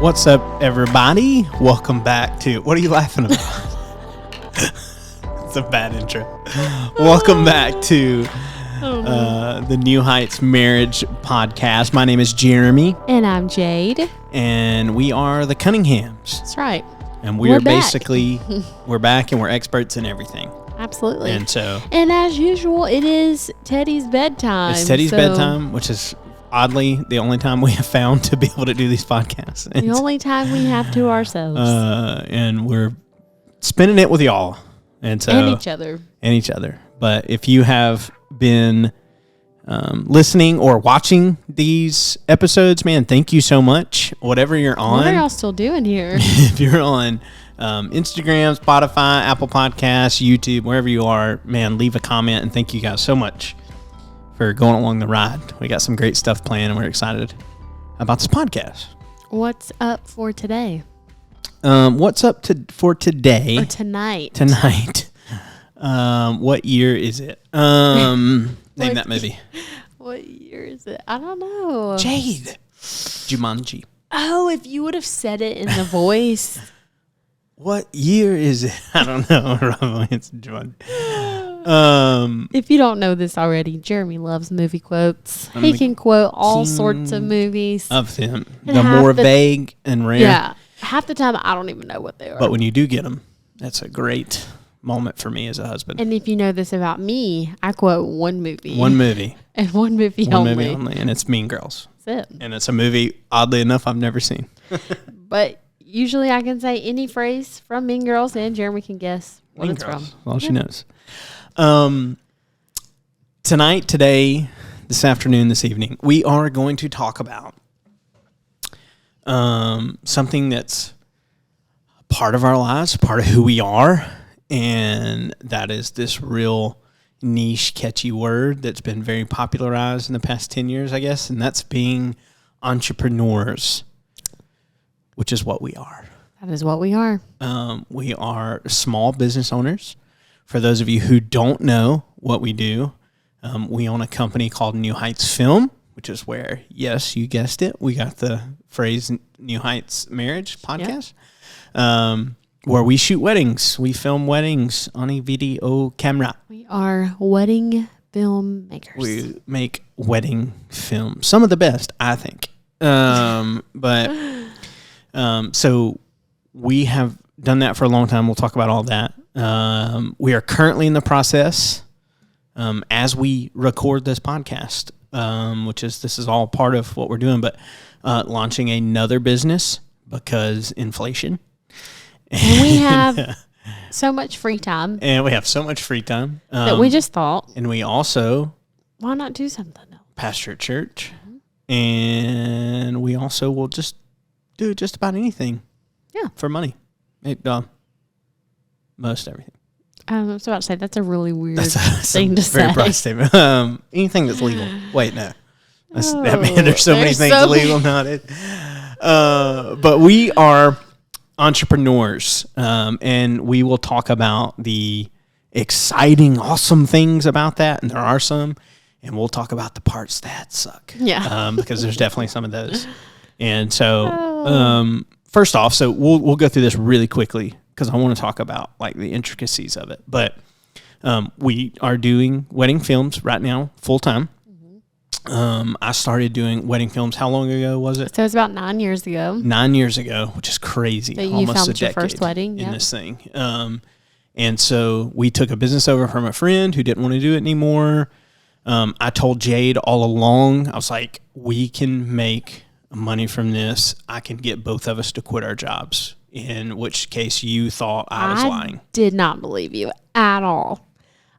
What's up, everybody? Welcome back to... What are you laughing about? It's a bad intro. Welcome back to the New Heights Marriage Podcast. My name is Jeremy. And I'm Jade. And we are the Cunninghams. That's right. And we're basically... We're back and we're experts in everything. Absolutely. And as usual, it is Teddy's bedtime. It's Teddy's bedtime, which is... Oddly, the only time we have found to be able to do these podcasts. The only time we have to ourselves. And we're spending it with y'all. And each other. And each other. But if you have been listening or watching these episodes, man, thank you so much. Whatever you're on. What are y'all still doing here? If you're on Instagram, Spotify, Apple Podcasts, YouTube, wherever you are, man, leave a comment. And thank you guys so much for going along the ride. We got some great stuff planned and we're excited about this podcast. What's up for today? What's up for today? Or tonight. Tonight. What year is it? Name that movie. What year is it? I don't know. Jade. Jumanji. Oh, if you would have said it in the voice. What year is it? I don't know. It's Jumanji. If you don't know this already, Jeremy loves movie quotes. He can quote all sorts of movies. Of them. The more vague and rare. Yeah. Half the time, I don't even know what they are. But when you do get them, that's a great moment for me as a husband. And if you know this about me, I quote one movie. One movie. And one movie only. And it's Mean Girls. That's it. And it's a movie, oddly enough, I've never seen. But usually I can say any phrase from Mean Girls and Jeremy can guess what Mean it's Girls. from. All she knows. Tonight, today, this afternoon, this evening, we are going to talk about something that's part of our lives, part of who we are, and that is this real niche, catchy word that's been very popularized in the past 10 years, I guess, and that's being entrepreneurs, which is what we are. That is what we are. We are small business owners. For those of you who don't know what we do, we own a company called New Heights Film, which is where, yes, you guessed it, we got the phrase New Heights Marriage Podcast, where we shoot weddings. We film weddings on a video camera. We are wedding film makers. We make wedding film. Some of the best, I think. So we have done that for a long time. We'll talk about all that. We are currently in the process, as we record this podcast, this is all part of what we're doing, but launching another business because inflation. And we have so much free time. And we have so much free time. That we just thought. And we also... Why not do something else? Pastor at church. Mm-hmm. And we also will just do just about anything. Yeah. For money. Most everything. I was about to say, that's a really weird thing to say. Very broad statement. Anything that's legal. Wait, no. There's so many things legal nowadays. But we are entrepreneurs, and we will talk about the exciting, awesome things about that, and there are some, and we'll talk about the parts that suck. Yeah. Because there's definitely some of those. And so, first off, so we'll go through this really quickly, because I want to talk about like the intricacies of it. But we are doing wedding films right now, full time. Mm-hmm. I started doing wedding films. How long ago was it? So it was about 9 years ago. 9 years ago, which is crazy. So you almost filmed a decade your first wedding in this thing. And so we took a business over from a friend who didn't want to do it anymore. I told Jade all along, I was like, we can make money from this. I can get both of us to quit our jobs. In which case you thought I was lying. I did not believe you at all.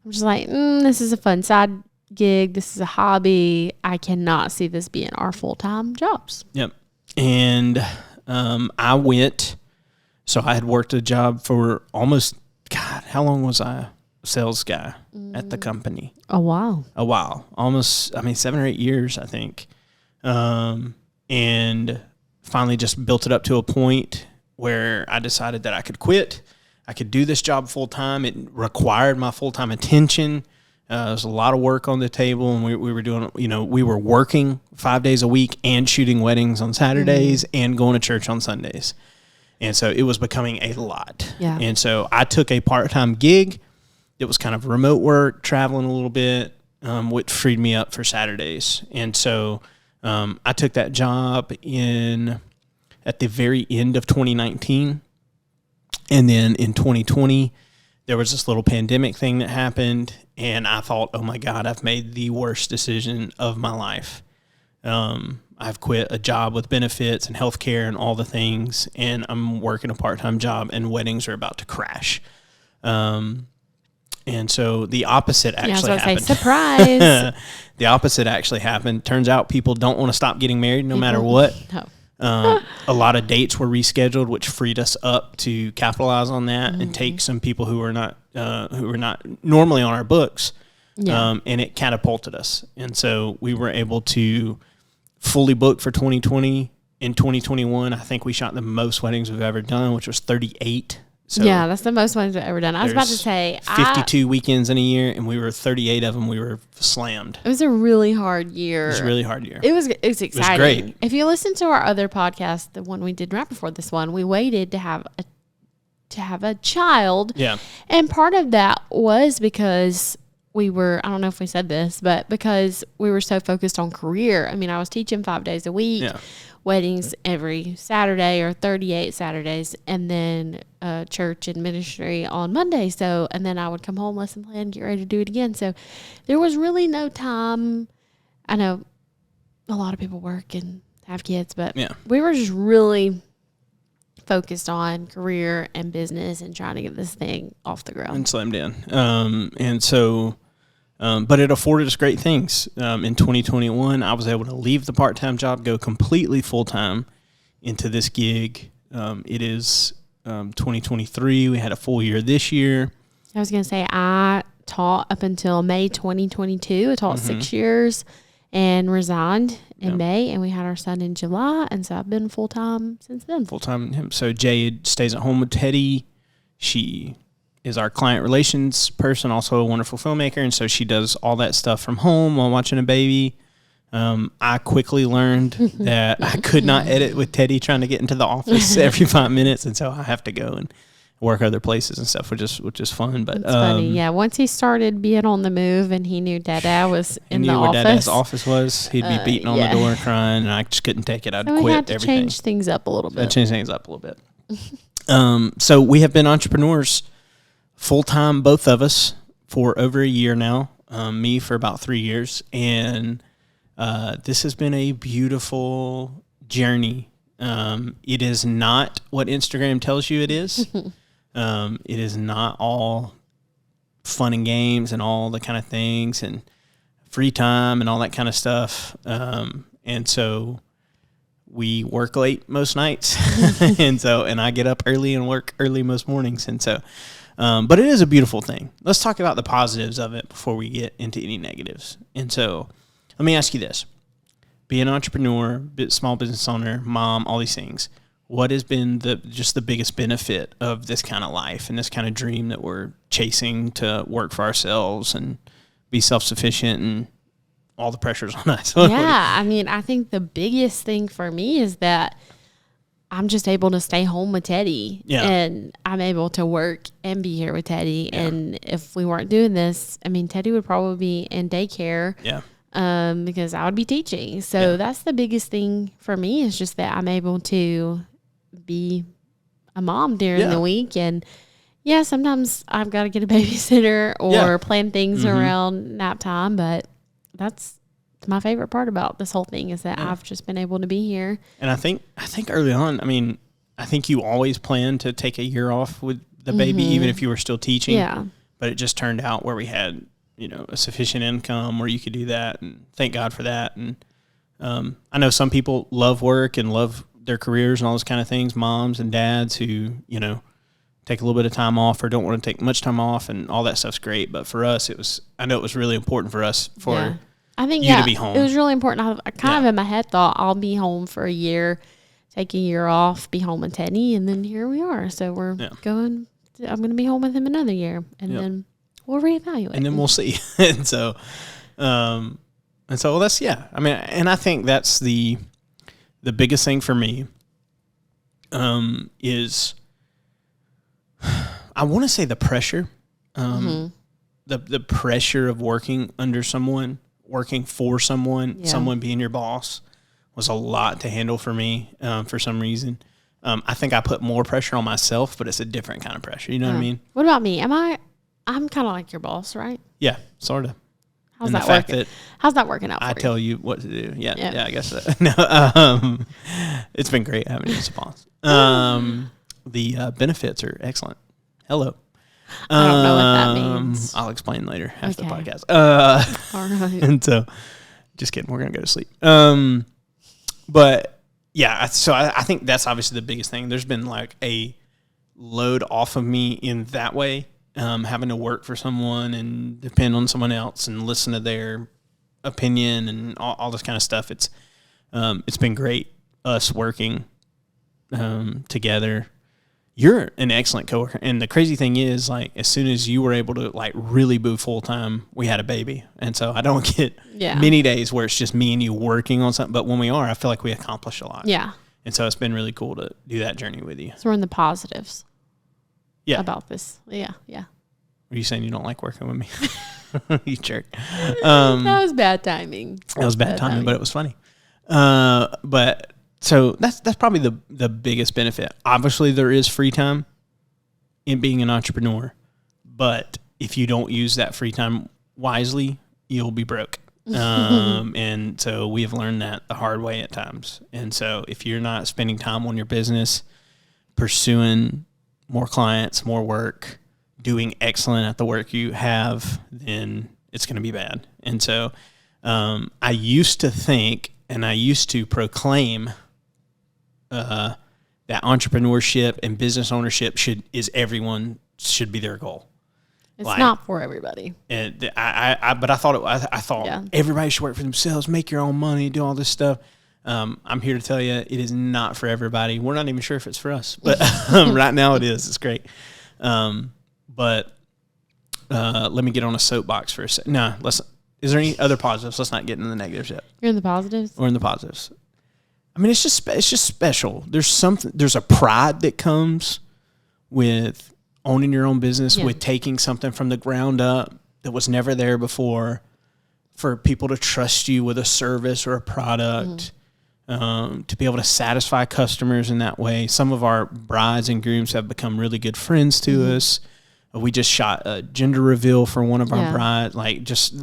I'm just like, this is a fun side gig. This is a hobby. I cannot see this being our full-time jobs. Yep. And I went, so I had worked a job for almost, how long was I a sales guy at the company? A while. Almost, 7 or 8 years, I think. And finally just built it up to a point where I decided that I could quit. I could do this job full time. It required my full time attention. There's a lot of work on the table, and we were doing, we were working 5 days a week and shooting weddings on Saturdays and going to church on Sundays. And so it was becoming a lot. Yeah. And so I took a part-time gig. It was kind of remote work, traveling a little bit, which freed me up for Saturdays. And so I took that job at the very end of 2019. And then in 2020, there was this little pandemic thing that happened. And I thought, oh my God, I've made the worst decision of my life. I've quit a job with benefits and healthcare and all the things, and I'm working a part-time job, and weddings are about to crash. And so the opposite actually happened. Surprise. The opposite actually happened. Turns out people don't want to stop getting married no matter what. No. A lot of dates were rescheduled, which freed us up to capitalize on that and take some people who were not normally on our books. Yeah. And it catapulted us. And so we were able to fully book for 2020. In 2021, I think we shot the most weddings we've ever done, which was 38. So yeah, that's the most ones I've ever done. I was about to say 52 weekends in a year, and we were 38 of them. We were slammed. It was a really hard year. It was a really hard year. It was exciting. It was great. If you listen to our other podcast, the one we did right before this one, we waited to have a child. Yeah. And part of that was because I don't know if we said this, but because we were so focused on career. I mean, I was teaching 5 days a week, weddings every Saturday or 38 Saturdays, and then church and ministry on Monday. So, and then I would come home, lesson plan, get ready to do it again. So there was really no time. I know a lot of people work and have kids, but we were just really focused on career and business and trying to get this thing off the ground. And slammed in. And so, but it afforded us great things. In 2021, I was able to leave the part-time job, go completely full-time into this gig. It is 2023. We had a full year this year. I was going to say, I taught up until May 2022. I taught 6 years and resigned in May, and we had our son in July, and so I've been full-time since then. Full-time. So Jade stays at home with Teddy. She is our client relations person, also a wonderful filmmaker, and so she does all that stuff from home while watching a baby. I quickly learned that I could not edit with Teddy trying to get into the office every 5 minutes, and so I have to go and work other places and stuff, which is fun. But it's funny, yeah. Once he started being on the move and he knew Dada was in the office, where Dada's office was, he'd be beating on the door, crying, and I just couldn't take it. I'd quit we had to everything. Change things up a little bit. Change things up a little bit. So we have been entrepreneurs full time, both of us, for over a year now. Me for about 3 years, and this has been a beautiful journey. It is not what Instagram tells you it is. It is not all fun and games and all the kind of things and free time and all that kind of stuff. And so we work late most nights and I get up early and work early most mornings. And so, but it is a beautiful thing. Let's talk about the positives of it before we get into any negatives. And so let me ask you this: be an entrepreneur, small business owner, mom, all these things. What has been the biggest benefit of this kind of life and this kind of dream that we're chasing to work for ourselves and be self-sufficient and all the pressures on us? Yeah, I mean, I think the biggest thing for me is that I'm just able to stay home with Teddy. Yeah. And I'm able to work and be here with Teddy. Yeah. And if we weren't doing this, I mean, Teddy would probably be in daycare. Yeah. Because I would be teaching. So that's the biggest thing for me, is just that I'm able to be a mom during the week. And sometimes I've got to get a babysitter or plan things around nap time, but that's my favorite part about this whole thing, is that I've just been able to be here. And I think early on, I mean, I think you always planned to take a year off with the baby, even if you were still teaching. Yeah. But it just turned out where we had, a sufficient income where you could do that, and thank God for that. And I know some people love work and love their careers and all those kind of things, moms and dads who, take a little bit of time off or don't want to take much time off, and all that stuff's great. But for us, I know it was really important for us I think you to be home. It was really important. I kind of in my head thought I'll be home for a year, take a year off, be home with Teddy, and then here we are. So we're I'm going to be home with him another year, and then we'll reevaluate. And then we'll see. And so that's, yeah. I mean, and I think that's the biggest thing for me, is I want to say the pressure, the pressure of working under someone, working for someone, someone being your boss was a lot to handle for me, for some reason. I think I put more pressure on myself, but it's a different kind of pressure. You know what I mean? What about me? I'm kind of like your boss, right? Yeah, sort of. How's that working? How's that working out for you? I tell you what to do. Yeah, I guess so. No, it's been great having you as a boss. The benefits are excellent. Hello. I don't know what that means. I'll explain later after the podcast. All right. And so, just kidding. We're going to go to sleep. But yeah, so I think that's obviously the biggest thing. There's been like a load off of me in that way, having to work for someone and depend on someone else and listen to their opinion and all this kind of stuff. It's been great us working together. You're an excellent coworker, and the crazy thing is, like, as soon as you were able to like really move full time, we had a baby, and so I don't get many days where it's just me and you working on something. But when we are, I feel like we accomplish a lot. Yeah, and so it's been really cool to do that journey with you. So we're in the positives. Yeah, about this. Yeah. Are you saying you don't like working with me? You jerk. That was bad timing. That was bad timing, but it was funny. But. So that's probably the biggest benefit. Obviously, there is free time in being an entrepreneur, but if you don't use that free time wisely, you'll be broke. And so we have learned that the hard way at times. And so if you're not spending time on your business, pursuing more clients, more work, doing excellent at the work you have, then it's going to be bad. And so I used to think, and I used to proclaim that entrepreneurship and business ownership should be their goal. It's like, not for everybody. And but I thought everybody should work for themselves, make your own money, do all this stuff. I'm here to tell you, it is not for everybody. We're not even sure if it's for us, but right now it is. It's great. But let me get on a soapbox for a second. No, is there any other positives? Let's not get into the negatives yet. You're in the positives? We're in the positives. I mean, it's just special. There's a pride that comes with owning your own business, with taking something from the ground up that was never there before, for people to trust you with a service or a product, to be able to satisfy customers in that way. Some of our brides and grooms have become really good friends to us. We just shot a gender reveal for one of our brides.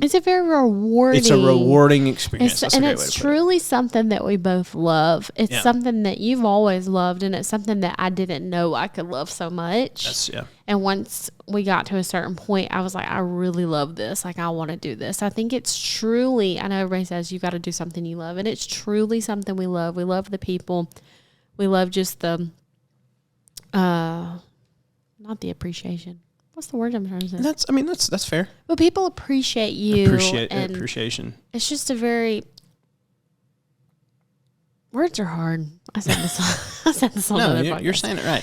It's a very rewarding. It's a rewarding experience. It's truly something that we both love. It's something that you've always loved, and it's something that I didn't know I could love so much. And once we got to a certain point, I was like, I really love this. Like, I want to do this. I think it's truly, I know everybody says you got to do something you love, and it's truly something we love. We love the people. We love just the, not the appreciation. What's the word I'm trying to say? That's fair. But people appreciate you. Appreciation. It's just a very... Words are hard. I said this on No, podcast. You're saying it right.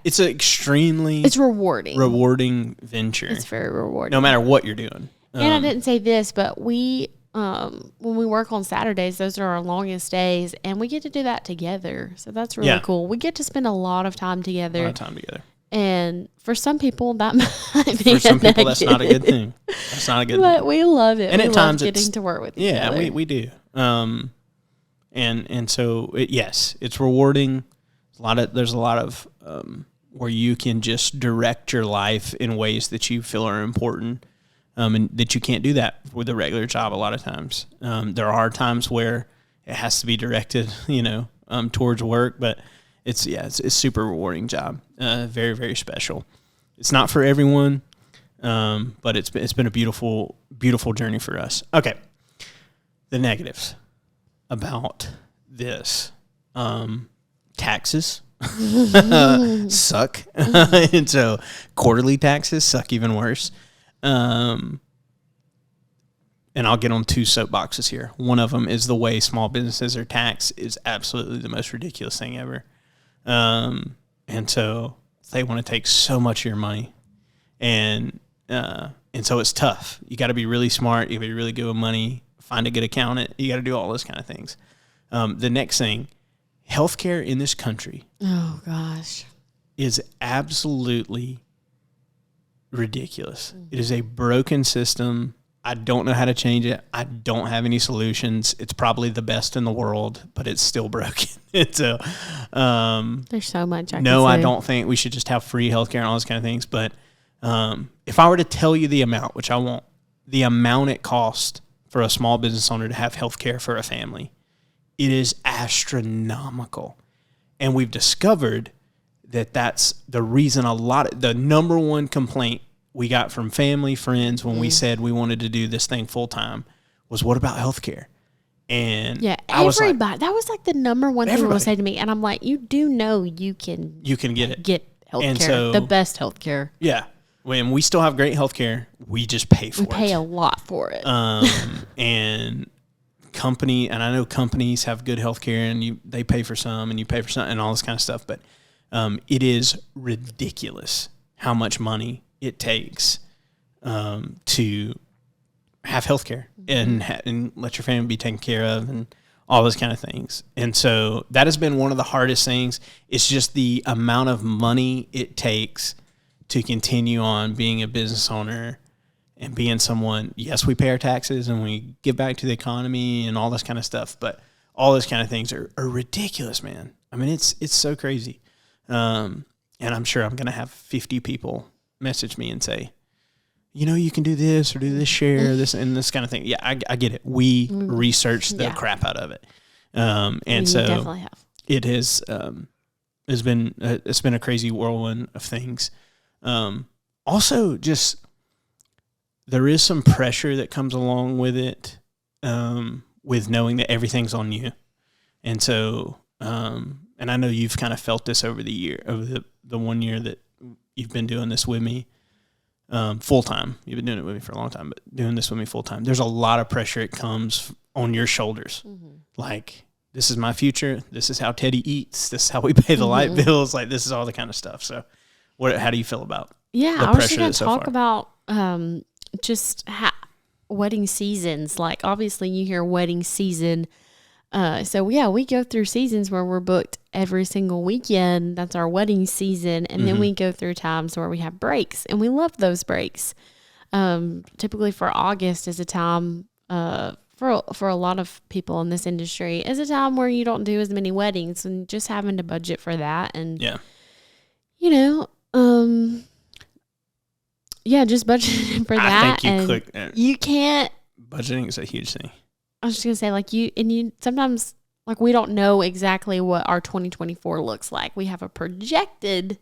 It's an extremely... It's rewarding. Rewarding venture. It's very rewarding. No matter what you're doing. And I didn't say this, but we... when we work on Saturdays, those are our longest days, and we get to do that together. So that's really cool. We get to spend a lot of time together. And for some people, that might be that's not a good thing. That's not a good thing. But we love it. And at times getting to work with each other. Yeah, we do. And so it's rewarding. There's a lot of where you can just direct your life in ways that you feel are important, and that you can't do that with a regular job a lot of times. There are times where it has to be directed, towards work, but it's a super rewarding job. Very, very special. It's not for everyone, but it's been a beautiful, beautiful journey for us. Okay. The negatives about this. Taxes suck. And so quarterly taxes suck even worse. And I'll get on two soapboxes here. One of them is the way small businesses are taxed is absolutely the most ridiculous thing ever. And so they want to take so much of your money, and And so it's tough. You got to be really smart. You got to be really good with money. Find a good accountant. You got to do all those kind of things. The next thing, healthcare in this country. Oh gosh, is absolutely ridiculous. It is a broken system. I don't know how to change it. I don't have any solutions. It's probably the best in the world, but it's still broken. There's so much. I don't think we should just have free healthcare and all those kind of things. But if I were to tell you the amount, which I won't, the amount it costs for a small business owner to have healthcare for a family, it is astronomical. And we've discovered that that's the reason the number one complaint we got from family, friends, when we said we wanted to do this thing full time was, what about healthcare? And everybody, that was like the number one thing people would say to me. And I'm like, you do know you can get it. Get healthcare, the best healthcare. Yeah. When we still have great healthcare, we just pay for it. We pay a lot for it. And I know companies have good healthcare, and they pay for some and you pay for some and all this kind of stuff, but it is ridiculous how much money it takes to have healthcare and let your family be taken care of and all those kind of things. And so that has been one of the hardest things. It's just the amount of money it takes to continue on being a business owner and being someone. Yes, we pay our taxes and we give back to the economy and all this kind of stuff, but all those kind of things are ridiculous, man. I mean, it's so crazy. And I'm sure I'm going to have 50 people message me and say, you can do this or do this, share this and this kind of thing. Yeah, I get it. We researched the crap out of it. And so definitely have. It has, it's been a crazy whirlwind of things. Also just, there is some pressure that comes along with it, with knowing that everything's on you. And so, and I know you've kind of felt this over the 1 year that you've been doing this with me, full time. You've been doing it with me for a long time, but doing this with me full time, there's a lot of pressure. It comes on your shoulders. Like, this is my future. This is how Teddy eats. This is how we pay the light bills. Like, this is all the kind of stuff. So how do you feel about I was just going to talk about wedding seasons. Like, obviously you hear wedding season. We go through seasons where we're booked every single weekend. That's our wedding season. And then we go through times where we have breaks, and we love those breaks. Typically for August is a time, for a lot of people in this industry, is a time where you don't do as many weddings, and just having to budget for that. And, just budgeting for that. I think you can't. Budgeting is a huge thing. I was just going to say, you sometimes, we don't know exactly what our 2024 looks like. We have a projected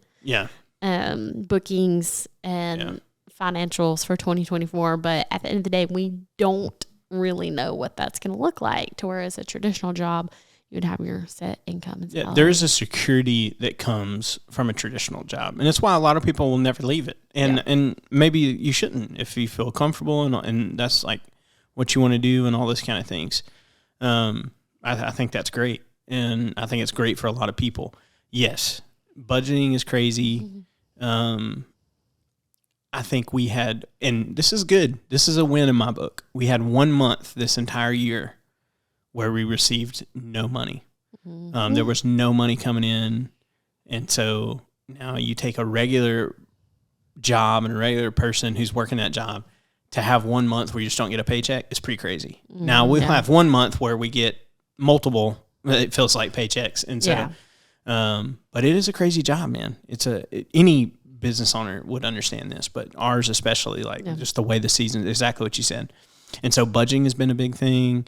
bookings and financials for 2024, but at the end of the day, we don't really know what that's going to look like. To whereas a traditional job, you would have your set income and salary. There is a security that comes from a traditional job, and that's why a lot of people will never leave it. And maybe you shouldn't if you feel comfortable and that's like what you want to do and all those kind of things. I think that's great. And I think it's great for a lot of people. Yes, budgeting is crazy. I think we had, and this is good. This is a win in my book. We had 1 month this entire year where we received no money. There was no money coming in. And so now you take a regular job and a regular person who's working that job, to have 1 month where you just don't get a paycheck is pretty crazy. Now we'll have 1 month where we get multiple, it feels like, paychecks. And so, but it is a crazy job, man. Any business owner would understand this, but ours especially, just the way the season, exactly what you said. And so budgeting has been a big thing.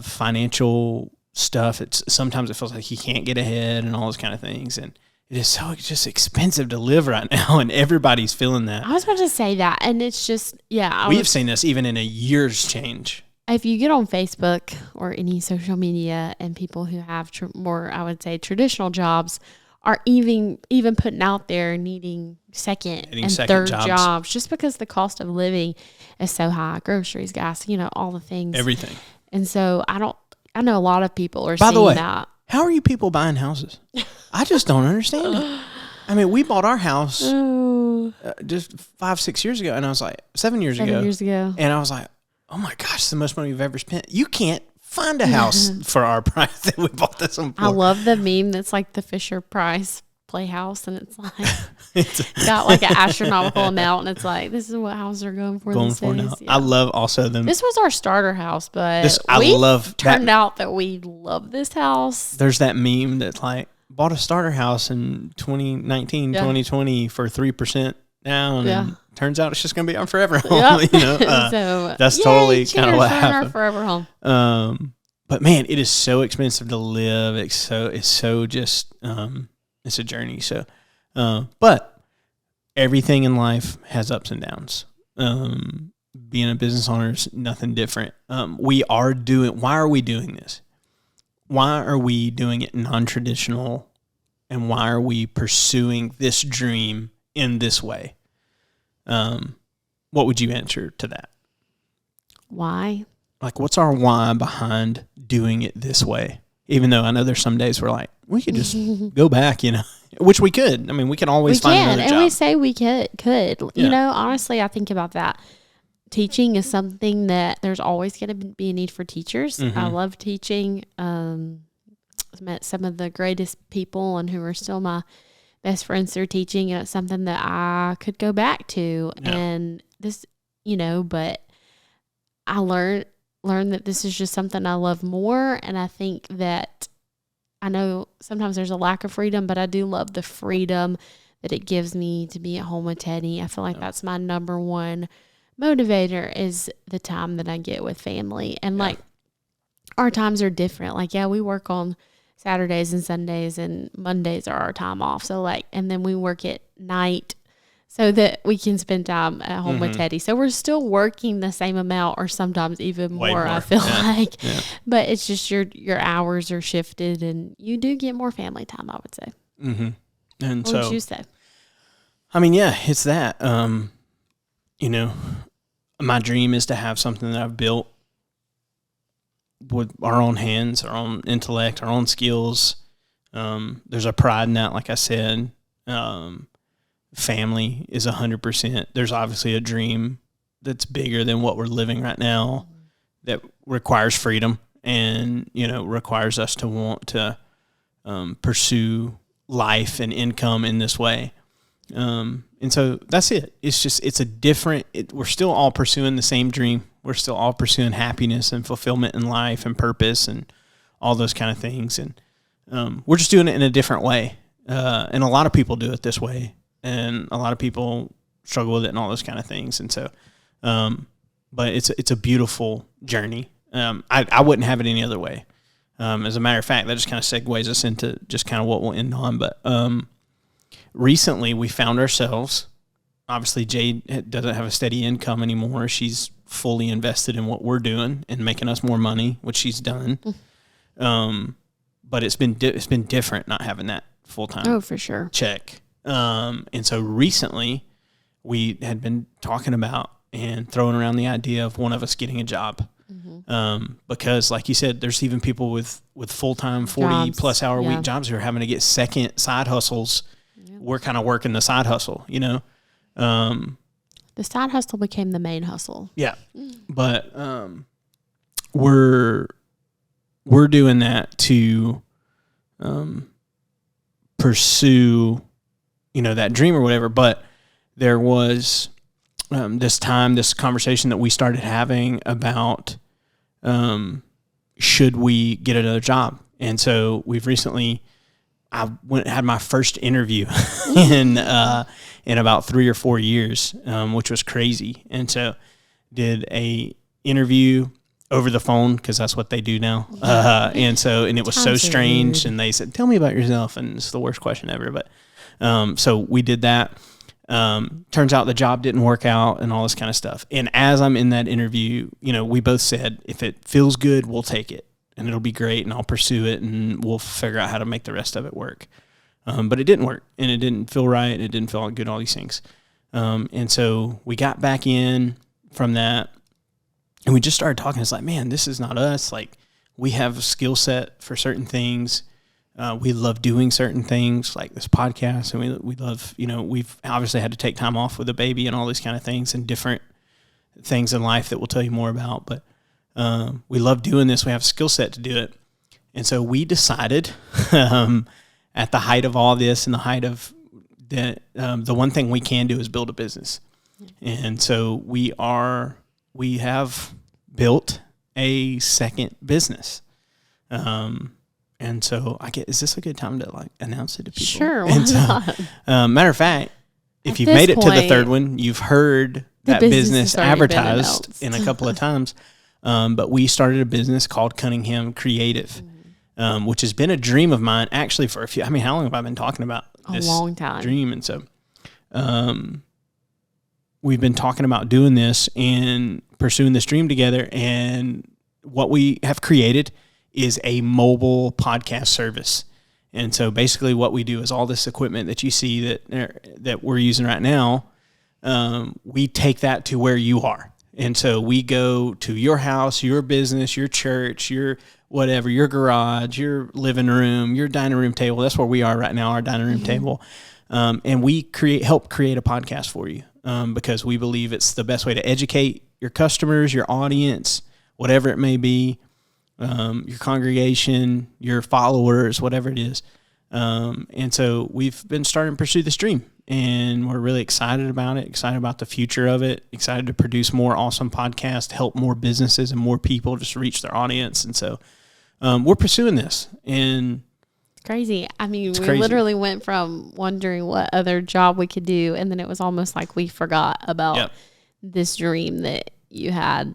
Financial stuff. Sometimes it feels like you can't get ahead and all those kind of things. And it is so just expensive to live right now, and everybody's feeling that. I was about to say that, and it's just, we've seen this even in a year's change. If you get on Facebook or any social media, and people who have more, I would say, traditional jobs are even putting out there needing second and third jobs, just because the cost of living is so high. Groceries, gas, all the things. Everything. And so I know a lot of people are seeing that. How are you people buying houses? I just don't understand it. I mean, we bought our house just 5-6 years ago, and I was like, 7 years ago. 7 years ago. And I was like, oh my gosh, it's the most money we've ever spent. You can't find a house for our price that we bought this one for. I love the meme that's like the Fisher Price Playhouse, and it's like got like an astronomical amount, and it's like, this is what houses are going for these days. Yeah. I love also them. This was our starter house, but turned out that we love this house. There's that meme that's like, bought a starter house in 2019, 2020 for 3% down, and turns out it's just going to be our forever home. So that's totally kind of what happened. Our forever home. But man, it is so expensive to live. It's so just it's a journey. So, but everything in life has ups and downs. Being a business owner is nothing different. Why are we doing this? Why are we doing it non-traditional, and why are we pursuing this dream in this way? What would you answer to that? Why? Like, what's our why behind doing it this way? Even though I know there's some days we're like, we could just go back, which we could. I mean, we can always find another job. And we say we could. Honestly, I think about that. Teaching is something that there's always going to be a need for teachers. Mm-hmm. I love teaching. I've met some of the greatest people and who are still my best friends through teaching. And it's something that I could go back to. Yeah. And this, but I learned that this is just something I love more. And I think that I know sometimes there's a lack of freedom, but I do love the freedom that it gives me to be at home with Teddy. I feel like that's my number one motivator, is the time that I get with family. And like, our times are different. Like, we work on Saturdays and Sundays, and Mondays are our time off. So like, and then we work at night so that we can spend time at home with Teddy. So we're still working the same amount, or sometimes even more. I feel like, but it's just your hours are shifted, and you do get more family time, I would say. Mm-hmm. And what would you say? I mean, it's that, my dream is to have something that I've built with our own hands, our own intellect, our own skills. There's a pride in that, like I said. Family is 100%. There's obviously a dream that's bigger than what we're living right now, that requires freedom and, requires us to want to pursue life and income in this way. And so that's it. It's a different, we're still all pursuing the same dream. We're still all pursuing happiness and fulfillment in life and purpose and all those kind of things. And we're just doing it in a different way. And a lot of people do it this way. And a lot of people struggle with it and all those kind of things. And so, but it's a beautiful journey. I wouldn't have it any other way. As a matter of fact, that just kind of segues us into just kind of what we'll end on. But recently we found ourselves, obviously Jade doesn't have a steady income anymore. She's fully invested in what we're doing and making us more money, which she's done. But it's been different not having that full-time for sure check. And so recently we had been talking about and throwing around the idea of one of us getting a job. Because like you said, there's even people with full-time 40 plus hour week jobs who are having to get second side hustles. We're kind of working the side hustle, the side hustle became the main hustle. Yeah. But, we're doing that to, pursue, that dream or whatever. But there was, this conversation that we started having about, should we get another job? And so we've recently, had my first interview in about 3 or 4 years, which was crazy. And so did a interview over the phone, because that's what they do now. And it was so strange. And they said, tell me about yourself. And it's the worst question ever. But so we did that. Turns out the job didn't work out and all this kind of stuff. And as I'm in that interview, we both said, if it feels good, we'll take it. And it'll be great, and I'll pursue it, and we'll figure out how to make the rest of it work. But it didn't work, and it didn't feel right, and it didn't feel good, all these things. And so we got back in from that, and we just started talking. It's like, man, this is not us. Like, we have a skill set for certain things. We love doing certain things like this podcast, and we love, we've obviously had to take time off with a baby and all these kind of things and different things in life that we'll tell you more about. But we love doing this. We have a skill set to do it. And so we decided at the height of all this and the height of the one thing we can do is build a business. And so we have built a second business. And so is this a good time to announce it to people? Sure. Why not? Matter of fact, if you've made it to the third one, you've heard that business advertised in a couple of times. But we started a business called Cunningham Creative, which has been a dream of mine actually for how long have I been talking about this? A long time. Dream. And so, we've been talking about doing this and pursuing this dream together. And what we have created is a mobile podcast service. And so basically what we do is all this equipment that you see that we're using right now, we take that to where you are. And so we go to your house, your business, your church, your whatever, your garage, your living room, your dining room table. That's where we are right now, our dining room table. And we help create a podcast for you because we believe it's the best way to educate your customers, your audience, whatever it may be, your congregation, your followers, whatever it is. And so we've been starting to pursue this dream. And we're really excited about it, excited about the future of it, excited to produce more awesome podcasts, to help more businesses and more people just reach their audience. And so we're pursuing this. And it's crazy. I mean, we literally went from wondering what other job we could do, and then it was almost like we forgot about this dream that you had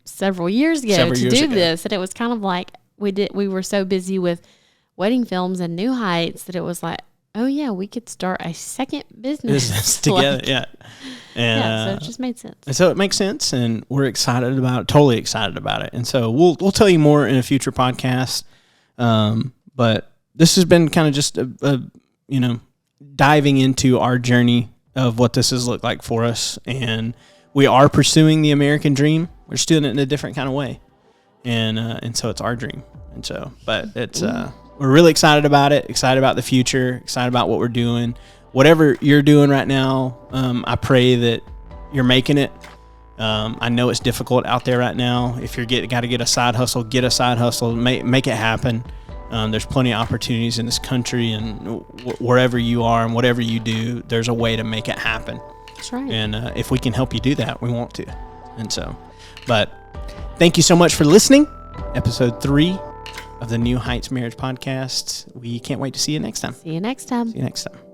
several years ago to do this. And it was kind of like we were so busy with Wedding Films and New Heights that it was like, oh yeah, we could start a second business together. And, so it just made sense. And so it makes sense, and we're excited about it, totally excited about it. And so we'll tell you more in a future podcast. But this has been kind of just diving into our journey of what this has looked like for us. And we are pursuing the American dream. We're just doing it in a different kind of way. And so it's our dream. And so, but it's, we're really excited about it, excited about the future, excited about what we're doing. Whatever you're doing right now, I pray that you're making it. I know it's difficult out there right now. If you're got to get a side hustle, get a side hustle, make it happen. There's plenty of opportunities in this country, and wherever you are and whatever you do, there's a way to make it happen. That's right. And if we can help you do that, we want to. And so, but thank you so much for listening. Episode 3 of the New Heights Marriage Podcast. We can't wait to see you next time. See you next time. See you next time.